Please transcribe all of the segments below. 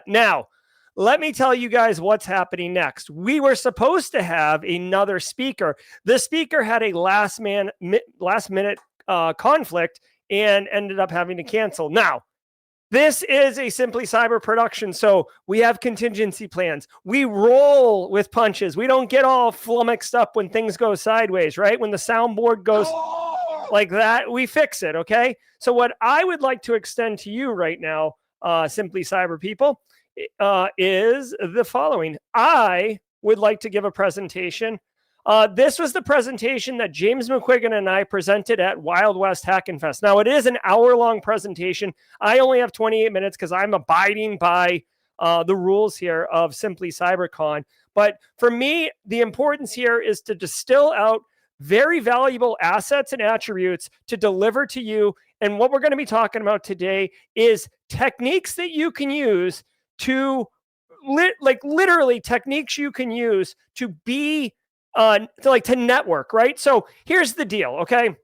Now, let me tell you guys what's happening next. We were supposed to have another speaker. The speaker had a last minute conflict and ended up having to cancel. Now, this is a Simply Cyber production, so we have contingency plans. We roll with punches. We don't get all flummoxed up when things go sideways, right? When the soundboard goes like that, we fix it, okay? So what I would like to extend to you right now, Simply Cyber people, is the following. I would like to give a presentation. This was the presentation that James McQuiggan and I presented at Wild West Hackin' Fest. Now, it is an hour-long presentation. I only have 28 minutes because I'm abiding by the rules here of Simply CyberCon. But for me, the importance here is to distill out very valuable assets and attributes to deliver to you. And what we're going to be talking about today is techniques that you can use to, literally techniques you can use to be to network, right? So here's the deal, okay?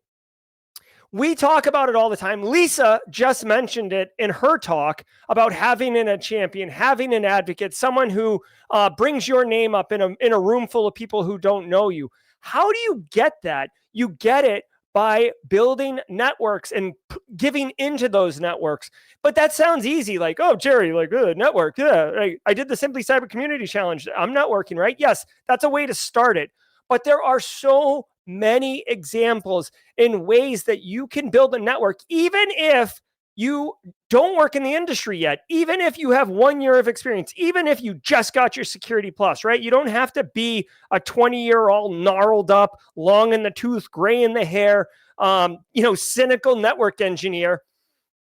We talk about it all the time. Lisa just mentioned it in her talk about having a champion, having an advocate, someone who brings your name up in a room full of people who don't know you. How do you get that? You get it by building networks and giving into those networks. But that sounds easy, like, oh, Jerry, like, network, yeah. I did the Simply Cyber Community Challenge. I'm networking, right? Yes, that's a way to start it. But there are so many examples in ways that you can build a network, even if you don't work in the industry yet, even if you have 1 year of experience, even if you just got your Security Plus, right? You don't have to be a 20-year all gnarled up, long in the tooth, gray in the hair, cynical network engineer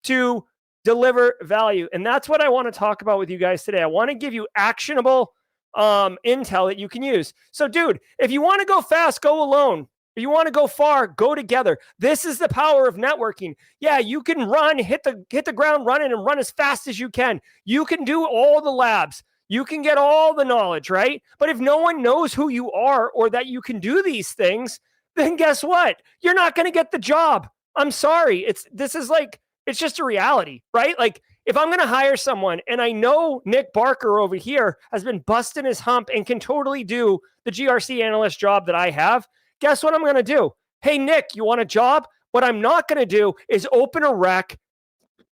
to deliver value. And that's what I want to talk about with you guys today. I want to give you actionable intel that you can use. So, dude, if you want to go fast, go alone. If you want to go far, go together. This is the power of networking. Yeah, you can run, hit the ground running and run as fast as you can. You can do all the labs. You can get all the knowledge, right? But if no one knows who you are or that you can do these things, then guess what? You're not going to get the job. I'm sorry. It's just a reality, right? Like, if I'm going to hire someone and I know Nick Barker over here has been busting his hump and can totally do the GRC analyst job that I have, guess what I'm going to do? Hey, Nick, you want a job? What I'm not going to do is open a rec,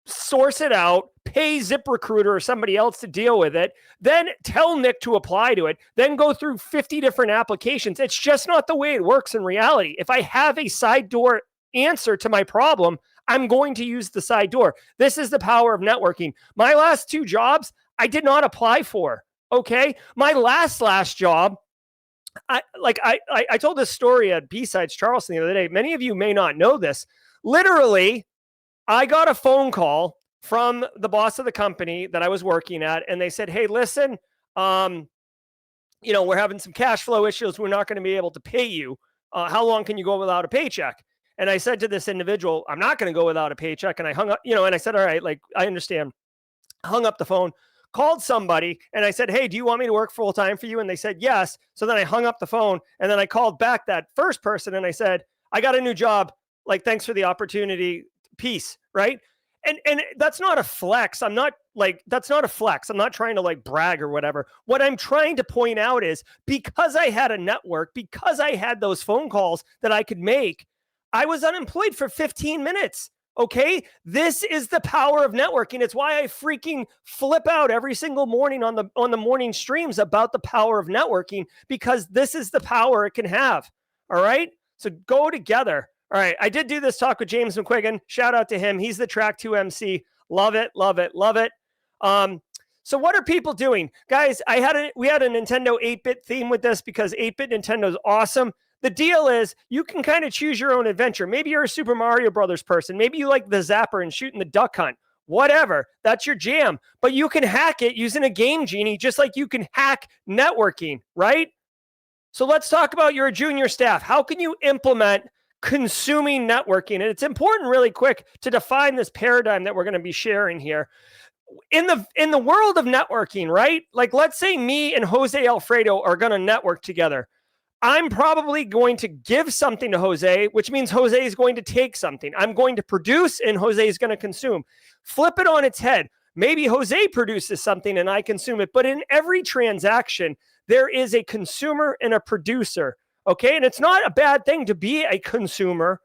source it out, pay ZipRecruiter or somebody else to deal with it, then tell Nick to apply to it, then go through 50 different applications. It's just not the way it works in reality. If I have a side door answer to my problem, I'm going to use the side door. This is the power of networking. My last 2 jobs, I did not apply for, okay? My last job, I told this story at B-Sides Charleston the other day. Many of you may not know this. Literally, I got a phone call from the boss of the company that I was working at, and they said, hey, listen, we're having some cash flow issues. We're not going to be able to pay you. How long can you go without a paycheck? And I said to this individual, I'm not going to go without a paycheck. And I hung up, and I said, all right, like, I understand. Hung up the phone, called somebody, and I said, hey, do you want me to work full time for you? And they said, yes. So then I hung up the phone, and then I called back that first person, and I said, I got a new job. Like, thanks for the opportunity. Peace. Right. And that's not a flex. That's not a flex. I'm not trying to like brag or whatever. What I'm trying to point out is because I had a network, because I had those phone calls that I could make, I was unemployed for 15 minutes. Okay. This is the power of networking. It's why I freaking flip out every single morning on the morning streams about the power of networking, because this is the power it can have. All right. So go together. All right. I did do this talk with James McQuiggan. Shout out to him. He's the Track 2 MC. Love it. Love it. Love it. So what are people doing? Guys, we had a Nintendo 8-bit theme with this because 8-bit Nintendo is awesome. The deal is you can kind of choose your own adventure. Maybe you're a Super Mario Brothers person. Maybe you like the Zapper and shooting the duck hunt. Whatever. That's your jam. But you can hack it using a Game Genie, just like you can hack networking, right? So let's talk about your junior staff. How can you implement consuming networking? And it's important really quick to define this paradigm that we're going to be sharing here. In the world of networking, right? Like, let's say me and Jose Alfredo are going to network together. I'm probably going to give something to Jose, which means Jose is going to take something. I'm going to produce and Jose is going to consume. Flip it on its head. Maybe Jose produces something and I consume it. But in every transaction, there is a consumer and a producer. Okay. And it's not a bad thing to be a consumer.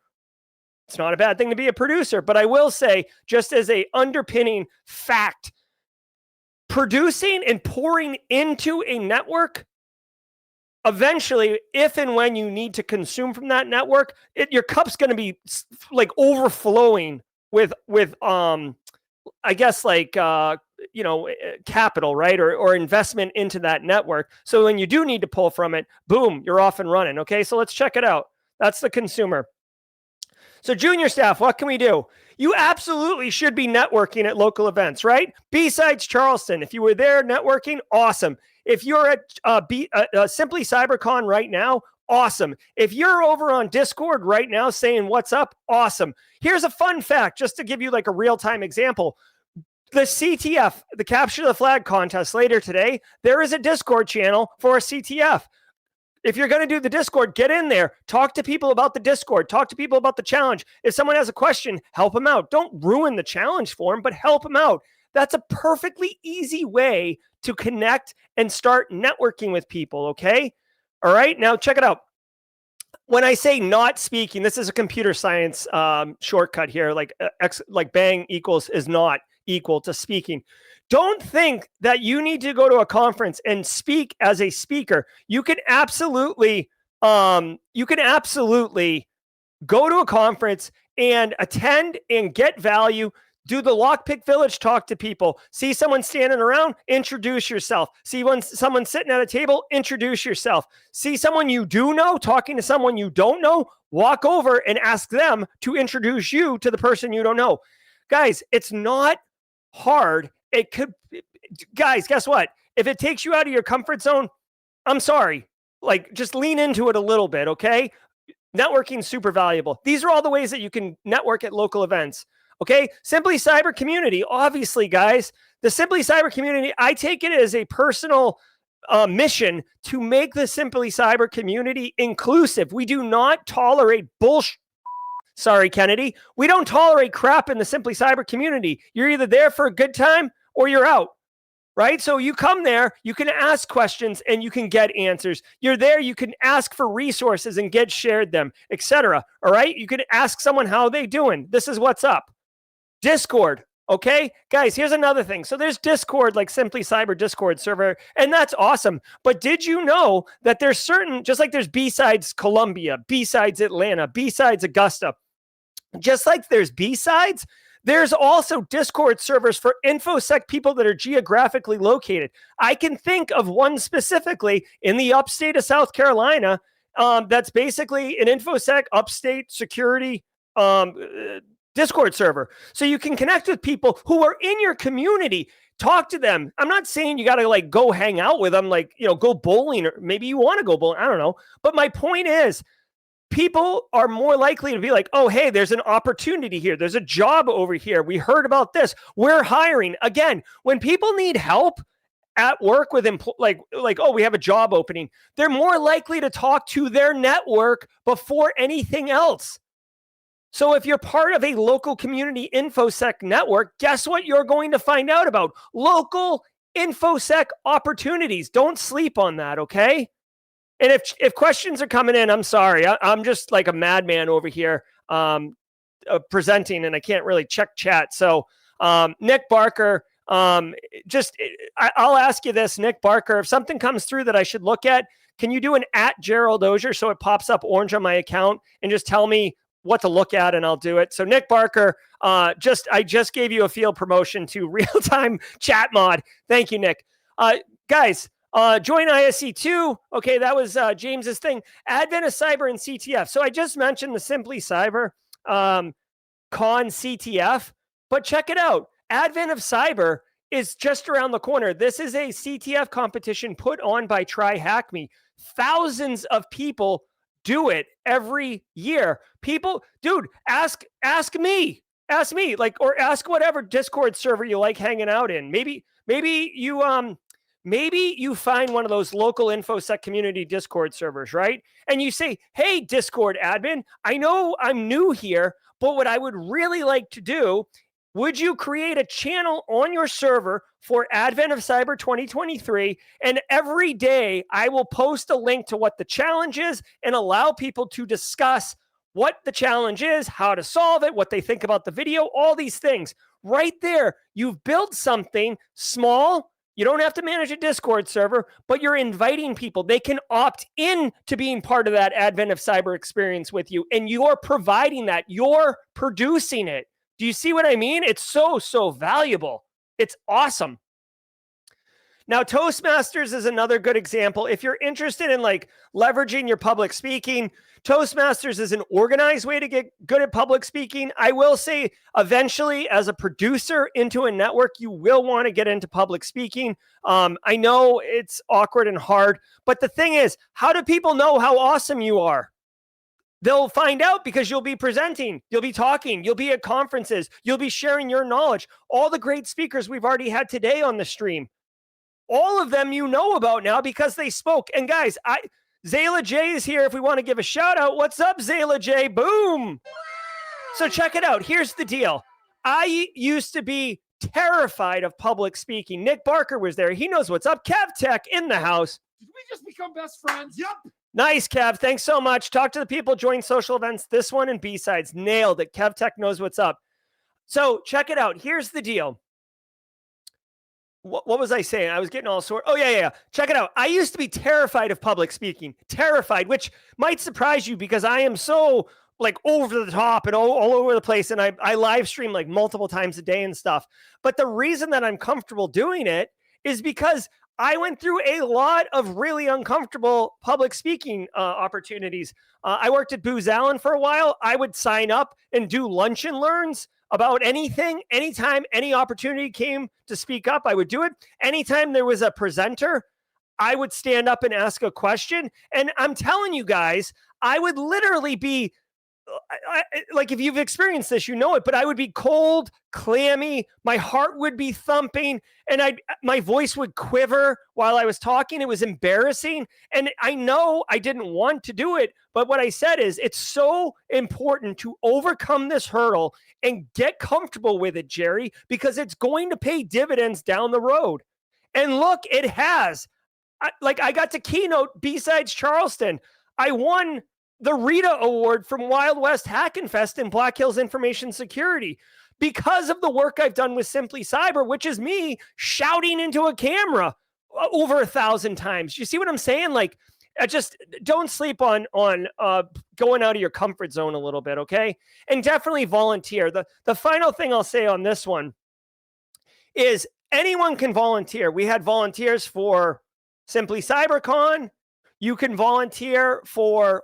It's not a bad thing to be a producer. But I will say, just as a underpinning fact, producing and pouring into a network, eventually, if and when you need to consume from that network, your cup's going to be like overflowing with I guess like capital, right? Or investment into that network. So when you do need to pull from it, boom, you're off and running. Okay, so let's check it out. That's the consumer. So junior staff, what can we do? You absolutely should be networking at local events, right? Besides Charleston, if you were there networking, awesome. If you're at Simply CyberCon right now, awesome. If you're over on Discord right now saying what's up, awesome. Here's a fun fact, just to give you like a real-time example. The CTF, the Capture the Flag contest later today, there is a Discord channel for a CTF. If you're going to do the Discord, get in there. Talk to people about the Discord. Talk to people about the challenge. If someone has a question, help them out. Don't ruin the challenge for them, but help them out. That's a perfectly easy way to connect and start networking with people, okay? All right, now check it out. When I say not speaking, this is a computer science shortcut here, like bang equals is not equal to speaking. Don't think that you need to go to a conference and speak as a speaker. You can absolutely go to a conference and attend and get value. Do the Lockpick Village, talk to people. See someone standing around, introduce yourself. See someone sitting at a table, introduce yourself. See someone you do know, talking to someone you don't know, walk over and ask them to introduce you to the person you don't know. Guys, it's not hard. Guys, guess what? If it takes you out of your comfort zone, I'm sorry. Like, just lean into it a little bit, okay? Networking is super valuable. These are all the ways that you can network at local events, okay? Simply Cyber community, obviously, guys. The Simply Cyber community, I take it as a personal mission to make the Simply Cyber community inclusive. We do not tolerate bullshit. Sorry, Kennedy. We don't tolerate crap in the Simply Cyber community. You're either there for a good time or you're out, right? So you come there, you can ask questions and you can get answers. You're there, you can ask for resources and get shared them, etc. All right? You can ask someone how they doing. This is what's up. Discord, okay? Guys, here's another thing. So there's Discord, like Simply Cyber Discord server, and that's awesome. But did you know that there's certain, just like there's B-Sides Columbia, B-Sides Atlanta, B-Sides Augusta, just like there's B-Sides, there's also Discord servers for InfoSec people that are geographically located. I can think of one specifically in the upstate of South Carolina that's basically an InfoSec upstate security Discord server. So you can connect with people who are in your community. Talk to them. I'm not saying you got to like go hang out with them, like, go bowling, or maybe you want to go bowling. I don't know. But my point is, people are more likely to be like, oh, hey, there's an opportunity here. There's a job over here. We heard about this. We're hiring. Again, when people need help at work with oh, we have a job opening, they're more likely to talk to their network before anything else. So if you're part of a local community InfoSec network, guess what you're going to find out about? Local InfoSec opportunities. Don't sleep on that, okay? And if questions are coming in, I'm sorry. I'm just like a madman over here presenting, and I can't really check chat. So Nick Barker, I'll ask you this, Nick Barker, if something comes through that I should look at, can you do an @Gerald Auger so it pops up orange on my account and just tell me what to look at and I'll do it. So Nick Barker, I just gave you a field promotion to real-time chat mod. Thank you, Nick. Guys, join ISC2. Okay, that was James's thing. Advent of Cyber and CTF. So I just mentioned the Simply Cyber Con CTF, but check it out. Advent of Cyber is just around the corner. This is a CTF competition put on by Try Hack Me. Thousands of people do it every year. People, dude, ask me, like, or ask whatever Discord server you like hanging out in. Maybe you find one of those local InfoSec community Discord servers, right? And you say, hey, Discord admin, I know I'm new here, but what I would really like to do Would you create a channel on your server for Advent of Cyber 2023? And every day I will post a link to what the challenge is and allow people to discuss what the challenge is, how to solve it, what they think about the video, all these things. Right there, you've built something small. You don't have to manage a Discord server, but you're inviting people. They can opt in to being part of that Advent of Cyber experience with you, and you're providing that. You're producing it. Do you see what I mean? It's so valuable. It's awesome. Now, Toastmasters is another good example. If you're interested in like leveraging your public speaking, Toastmasters is an organized way to get good at public speaking. I will say eventually as a producer into a network, you will want to get into public speaking. I know it's awkward and hard, but the thing is, how do people know how awesome you are? They'll find out because you'll be presenting, you'll be talking, you'll be at conferences, you'll be sharing your knowledge. All the great speakers we've already had today on the stream, all of them you know about now because they spoke. And guys, Zayla J is here if we want to give a shout out. What's up, Zayla J? Boom. So check it out. Here's the deal. I used to be terrified of public speaking. Nick Barker was there. He knows what's up. Kev Tech in the house. Did we just become best friends? Yep. Nice, Kev. Thanks so much. Talk to the people, join social events. This one and B-Sides. Nailed it. Kev Tech knows what's up. So check it out. Here's the deal. What was I saying? I was getting all sort. Oh, yeah. Check it out. I used to be terrified of public speaking. Terrified, which might surprise you because I am so like over the top and all over the place. And I live stream like multiple times a day and stuff. But the reason that I'm comfortable doing it is because I went through a lot of really uncomfortable public speaking opportunities. I worked at Booz Allen for a while. I would sign up and do lunch and learns about anything, anytime any opportunity came to speak up, I would do it. Anytime there was a presenter, I would stand up and ask a question. And I'm telling you guys, I would literally be like, if you've experienced this, you know it, but I would be cold, clammy. My heart would be thumping and my voice would quiver while I was talking. It was embarrassing. And I know I didn't want to do it, but what I said is it's so important to overcome this hurdle and get comfortable with it, Jerry, because it's going to pay dividends down the road. And look, it has. I got to keynote B-Sides Charleston. I won the Rita Award from Wild West Hackenfest in Black Hills Information Security because of the work I've done with Simply Cyber, which is me shouting into a camera over 1,000 times. You see what I'm saying? Like, just don't sleep on going out of your comfort zone a little bit, okay? And definitely volunteer. The final thing I'll say on this one is anyone can volunteer. We had volunteers for Simply CyberCon. You can volunteer for,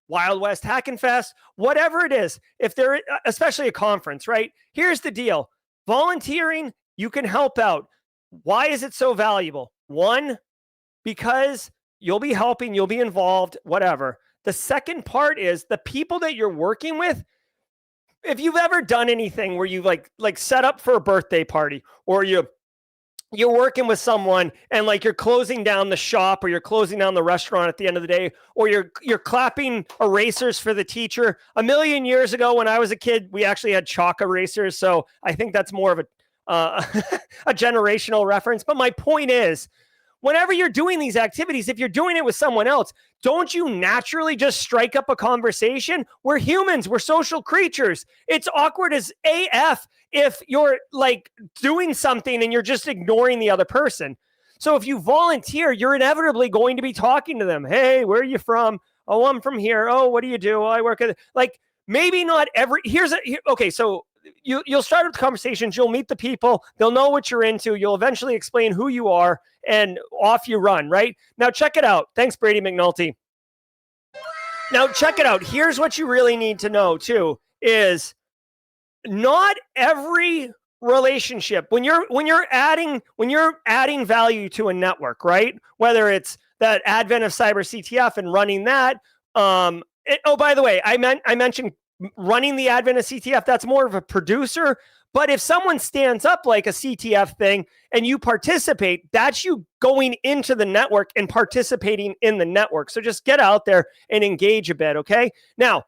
Wild West Hackenfest, whatever it is. If they're, especially a conference, right? Here's the deal. Volunteering, you can help out. Why is it so valuable? One, because you'll be helping, you'll be involved, whatever. The second part is the people that you're working with. If you've ever done anything where you like set up for a birthday party, or you're working with someone and like you're closing down the shop or you're closing down the restaurant at the end of the day, or you're clapping erasers for the teacher. A million years ago when I was a kid, we actually had chalk erasers. So I think that's more of a generational reference. But my point is, whenever you're doing these activities, if you're doing it with someone else, don't you naturally just strike up a conversation? We're humans. We're social creatures. It's awkward as AF if you're like doing something and you're just ignoring the other person. So if you volunteer, you're inevitably going to be talking to them. Hey, where are you from? Oh, I'm from here. Oh, what do you do? Oh, I work at, like, maybe not every, okay, so you'll start with conversations, you'll meet the people, they'll know what you're into, you'll eventually explain who you are, and off you run, right? Now check it out. Thanks, Brady McNulty. Now check it out. Here's what you really need to know too, is not every relationship, when you're adding value to a network, right? Whether it's that Advent of Cyber CTF and running that, oh, by the way, I mentioned running the Advent of CTF, that's more of a producer. But if someone stands up like a CTF thing and you participate, that's you going into the network and participating in the network. So just get out there and engage a bit, okay? Now,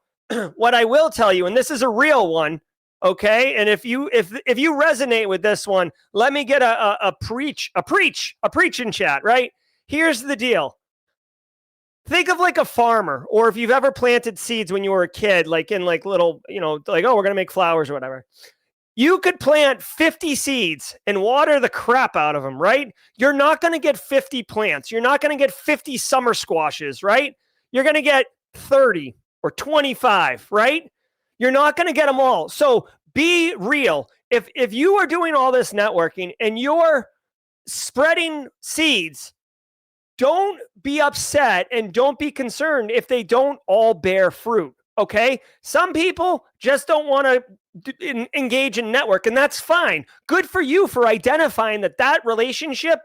what I will tell you, and this is a real one, Okay. And if you resonate with this one, let me get a preach in chat, right? Here's the deal. Think of like a farmer, or if you've ever planted seeds when you were a kid, like in like little, like, oh, we're going to make flowers or whatever. You could plant 50 seeds and water the crap out of them, right? You're not going to get 50 plants. You're not going to get 50 summer squashes, right? You're going to get 30 or 25, right? You're not going to get them all. So be real. If you are doing all this networking and you're spreading seeds, don't be upset and don't be concerned if they don't all bear fruit. Okay. Some people just don't want to engage in network, and that's fine. Good for you for identifying that relationship.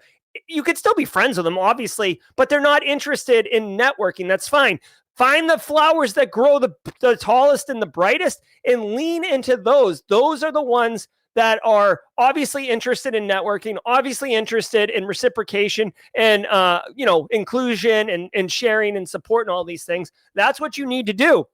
You could still be friends with them, obviously, but they're not interested in networking. That's fine. Find the flowers that grow the tallest and the brightest and lean into those. Those are the ones that are obviously interested in networking, obviously interested in reciprocation and, inclusion and sharing and support and all these things. That's what you need to do.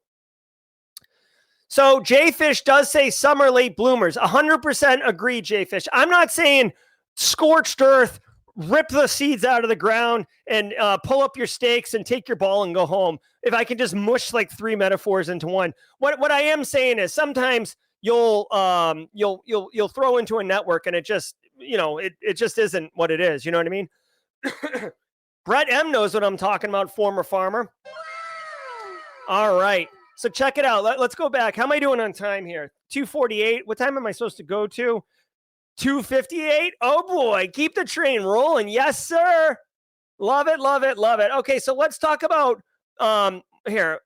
So Jayfish does say summer late bloomers. 100% agree, Jayfish. I'm not saying scorched earth, rip the seeds out of the ground and pull up your stakes and take your ball and go home. If I can just mush like 3 metaphors into one. What I am saying is sometimes you'll throw into a network and it just, it just isn't what it is. You know what I mean? Brett M knows what I'm talking about, former farmer. All right. So check it out. Let's go back. How am I doing on time here? 2:48. What time am I supposed to go to? 2:58. Oh boy. Keep the train rolling. Yes, sir. Love it. Love it. Love it. Okay. So let's talk about, here.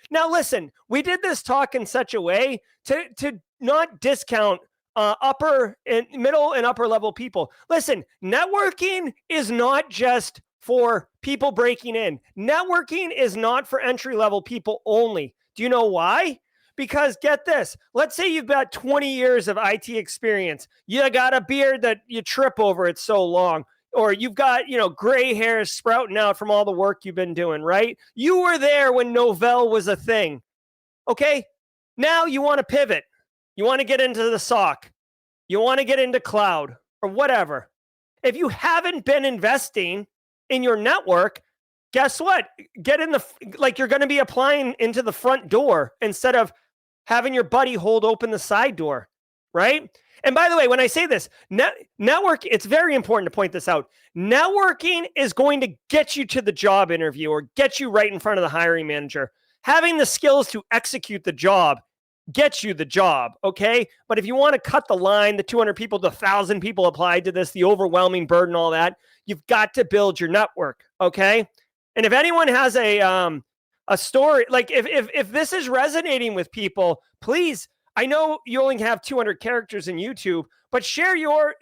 Now listen, we did this talk in such a way to not discount upper and middle and upper level people. Listen, networking is not just for people breaking in. Networking is not for entry level people only. Do you know why? Because get this, let's say you've got 20 years of IT experience. You got a beard that you trip over, it's so long. Or you've got, gray hairs sprouting out from all the work you've been doing, right? You were there when Novell was a thing. Okay? Now you want to pivot. You want to get into the SOC. You want to get into cloud or whatever. If you haven't been investing in your network, guess what? Get in you're going to be applying into the front door instead of having your buddy hold open the side door, right? And by the way, when I say this, network, it's very important to point this out. Networking is going to get you to the job interview or get you right in front of the hiring manager. Having the skills to execute the job gets you the job, okay? But if you want to cut the line, the 200 people, the 1,000 people applied to this, the overwhelming burden, all that, you've got to build your network, okay? And if anyone has a story, like if this is resonating with people, please, I know you only have 200 characters in YouTube, but share your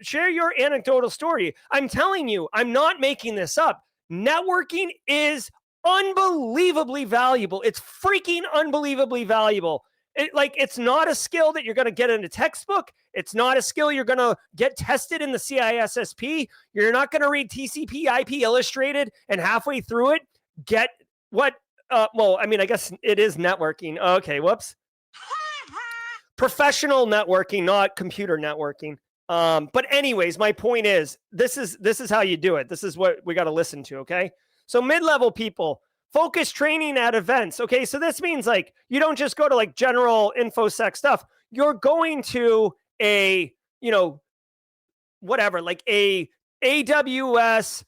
anecdotal story. I'm telling you, I'm not making this up. Networking is unbelievably valuable. It's freaking unbelievably valuable. It's not a skill that you're going to get in a textbook. It's not a skill you're going to get tested in the CISSP. You're not going to read TCP IP Illustrated and halfway through it get what, I guess it is networking. Okay, whoops. Professional networking, not computer networking. But anyways, my point is, this is how you do it. This is what we got to listen to, okay? So mid-level people, focus training at events. Okay, so this means like you don't just go to like general InfoSec stuff. You're going to a, like a AWS,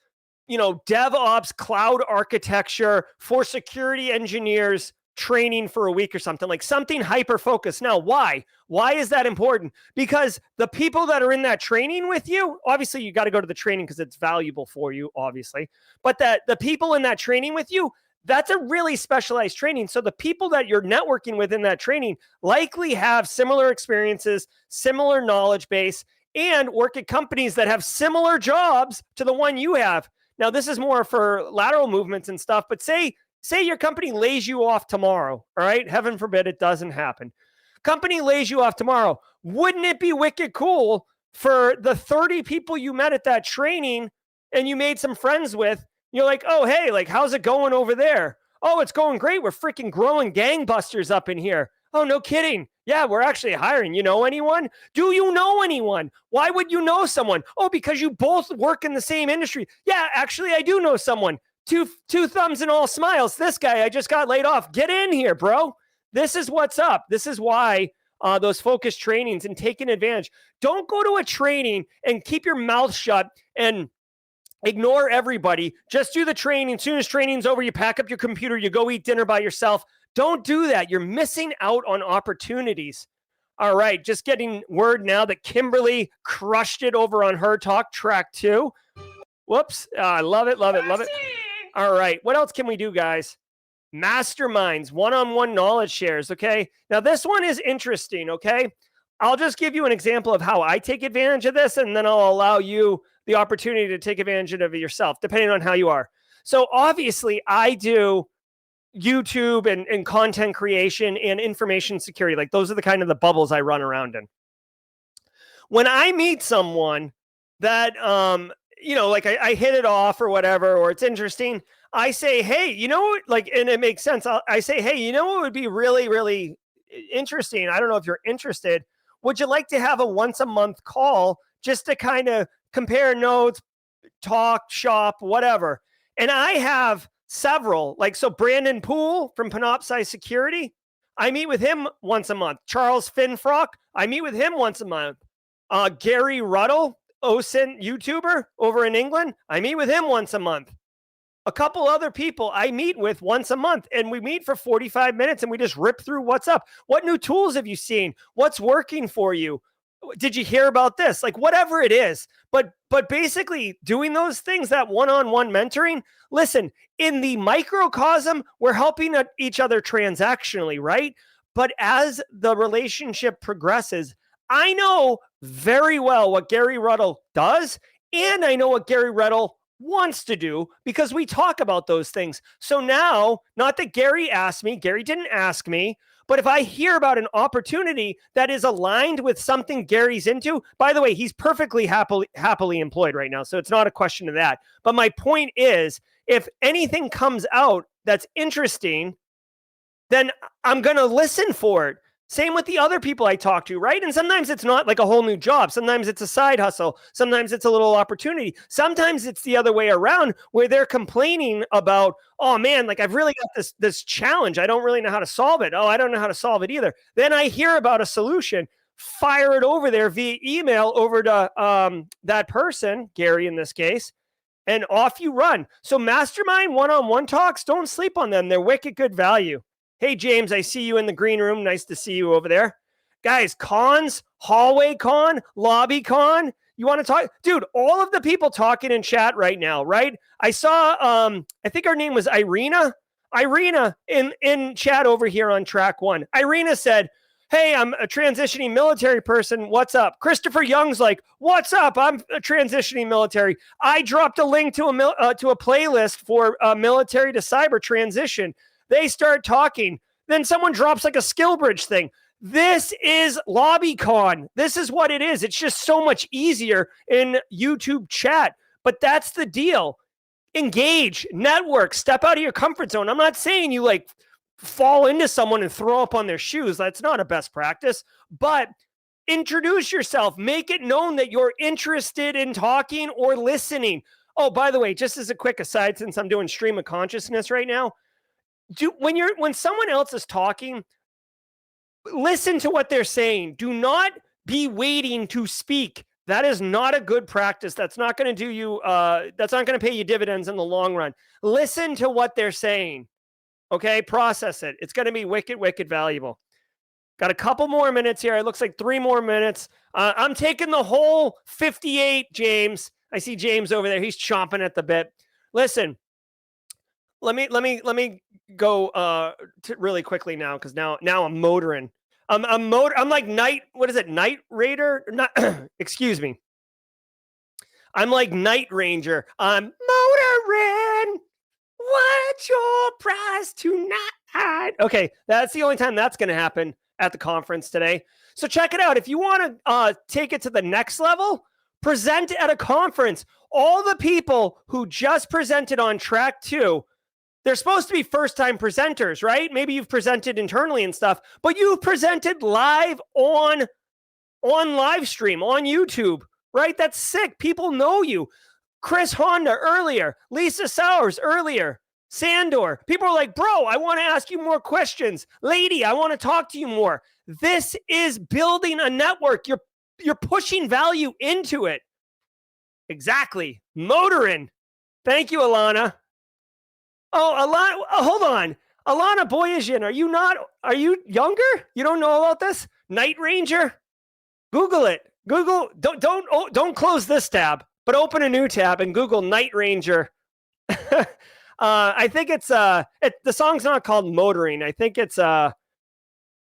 DevOps cloud architecture for security engineers training for a week or something, like something hyper-focused. Now, why? Why is that important? Because the people that are in that training with you, obviously you got to go to the training because it's valuable for you, obviously. But the people in that training with you, that's a really specialized training. So the people that you're networking with in that training likely have similar experiences, similar knowledge base, and work at companies that have similar jobs to the one you have. Now, this is more for lateral movements and stuff, but say your company lays you off tomorrow, all right? Heaven forbid it doesn't happen. Company lays you off tomorrow. Wouldn't it be wicked cool for the 30 people you met at that training and you made some friends with? You're like, oh, hey, like, how's it going over there? Oh, it's going great. We're freaking growing gangbusters up in here. Oh, no kidding. Yeah, we're actually hiring. You know anyone? Do you know anyone? Why would you know someone? Oh, because you both work in the same industry. Yeah, actually, I do know someone. Two thumbs and all smiles. This guy, I just got laid off. Get in here, bro. This is what's up. This is why those focus trainings and taking advantage. Don't go to a training and keep your mouth shut and ignore everybody. Just do the training. As soon as training's over, you pack up your computer, you go eat dinner by yourself. Don't do that. You're missing out on opportunities. All right, just getting word now that Kimberly crushed it over on her talk track 2. Whoops. I love it, love it, love it. All right, what else can we do, guys? Masterminds, one-on-one knowledge shares, okay? Now, this one is interesting, okay? I'll just give you an example of how I take advantage of this, and then I'll allow you the opportunity to take advantage of it yourself, depending on how you are. So, obviously, I do YouTube and content creation and information security. Like, those are the kind of the bubbles I run around in. When I meet someone that, like I hit it off or whatever, or it's interesting, I say, hey, you know, like, and it makes sense. I say, hey, you know what would be really, really interesting? I don't know if you're interested. Would you like to have a once a month call just to kind of compare notes, talk, shop, whatever? And I have several, like, so Brandon Poole from Panoptcy Security, I meet with him once a month. Charles Finfrock, I meet with him once a month. Gary Ruddle, OSINT YouTuber over in England, I meet with him once a month. A couple other people I meet with once a month, and we meet for 45 minutes and we just rip through what's up. What new tools have you seen? What's working for you? Did you hear about this? Like, whatever it is. But basically doing those things, that one-on-one mentoring, listen, in the microcosm, we're helping each other transactionally, right? But as the relationship progresses, I know very well what Gary Ruddle does, and I know what Gary Ruddle wants to do because we talk about those things. So now, not that Gary asked me, Gary didn't ask me, but if I hear about an opportunity that is aligned with something Gary's into, by the way, he's perfectly happily employed right now, so it's not a question of that. But my point is, if anything comes out that's interesting, then I'm going to listen for it. Same with the other people I talk to, right? And sometimes it's not like a whole new job. Sometimes it's a side hustle. Sometimes it's a little opportunity. Sometimes it's the other way around where they're complaining about, oh man, like I've really got this challenge. I don't really know how to solve it. Oh, I don't know how to solve it either. Then I hear about a solution, fire it over there via email over to that person, Gary in this case, and off you run. So mastermind one-on-one talks, don't sleep on them. They're wicked good value. Hey, James, I see you in the green room. Nice to see you over there. Guys, cons, hallway con, lobby con. You want to talk? Dude, all of the people talking in chat right now, right? I saw, I think her name was Irina. Irina in chat over here on track 1. Irina said, hey, I'm a transitioning military person. What's up? Christopher Young's like, what's up? I'm a transitioning military. I dropped a link to a playlist for military to cyber transition. They start talking. Then someone drops like a SkillBridge thing. This is LobbyCon. This is what it is. It's just so much easier in YouTube chat. But that's the deal. Engage, network, step out of your comfort zone. I'm not saying you like fall into someone and throw up on their shoes. That's not a best practice. But introduce yourself. Make it known that you're interested in talking or listening. Oh, by the way, just as a quick aside, since I'm doing stream of consciousness right now, when someone else is talking, listen to what they're saying. Do not be waiting to speak. That is not a good practice. That's not going to do you, that's not going to pay you dividends in the long run. Listen to what they're saying. Okay, process it. It's going to be wicked, wicked valuable. Got a couple more minutes here. It looks like 3 more minutes. I'm taking the whole 58, James. I see James over there. He's chomping at the bit. Listen, let me go really quickly now, because now I'm motoring. I'm like Night Raider? Not excuse me. I'm like Night Ranger. I'm motoring. What's your price tonight? Okay, that's the only time that's going to happen at the conference today. So check it out. If you want to take it to the next level, present at a conference. All the people who just presented on track 2, they're supposed to be first-time presenters, right? Maybe you've presented internally and stuff, but you've presented live on live stream, on YouTube, right? That's sick. People know you. Chris Honda earlier, Lisa Sowers earlier, Sandor. People are like, bro, I want to ask you more questions. Lady, I want to talk to you more. This is building a network. You're pushing value into it. Exactly. Motorin. Thank you, Alana. Oh, Alana, hold on. Alana Boyajian, are you younger? You don't know about this? Night Ranger? Google it. Google, don't close this tab, but open a new tab and Google Night Ranger. I think it's the song's not called Motoring. I think it's I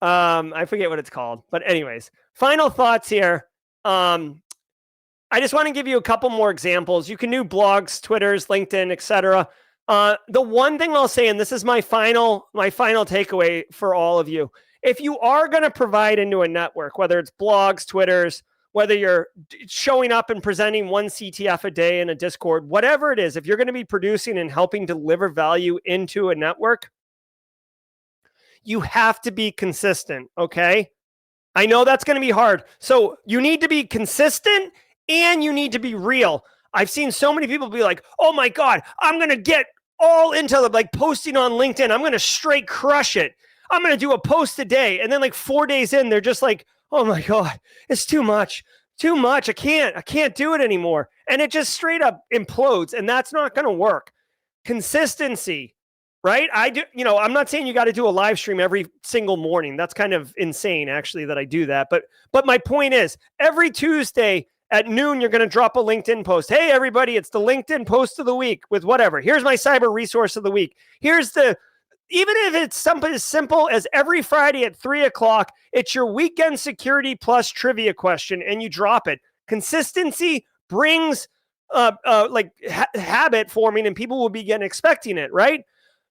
forget what it's called. But anyways, final thoughts here. I just want to give you a couple more examples. You can do blogs, Twitters, LinkedIn, etc. The one thing I'll say, and this is my final takeaway for all of you, if you are going to provide into a network, whether it's blogs, Twitters, whether you're showing up and presenting one CTF a day in a Discord, whatever it is, if you're going to be producing and helping deliver value into a network, you have to be consistent, okay? I know that's going to be hard. So you need to be consistent and you need to be real. I've seen so many people be like, oh my God, I'm going to get all into like posting on LinkedIn. I'm going to straight crush it. I'm going to do a post a day. And then like 4 days in, they're just like, oh my God, it's too much. I can't do it anymore. And it just straight up implodes. And that's not going to work. Consistency, right? I'm not saying you got to do a live stream every single morning. That's kind of insane actually that I do that. But my point is every Tuesday at noon, you're going to drop a LinkedIn post. Hey, everybody, it's the LinkedIn post of the week with whatever. Here's my cyber resource of the week. Even if it's something as simple as every Friday at 3:00, it's your weekend security plus trivia question, and you drop it. Consistency brings habit forming, and people will begin expecting it, right?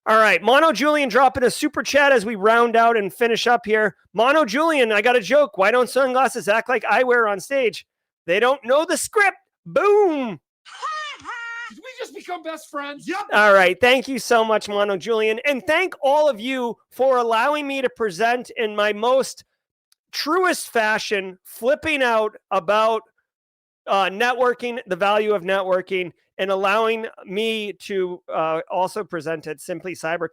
All right, Mono Julian dropping a super chat as we round out and finish up here. Mono Julian, I got a joke. Why don't sunglasses act like eyewear on stage? They don't know the script. Boom. Did we just become best friends? Yep. All right. Thank you so much, Mono Julian. And thank all of you for allowing me to present in my most truest fashion, flipping out about networking, the value of networking, and allowing me to also present at Simply CyberCon.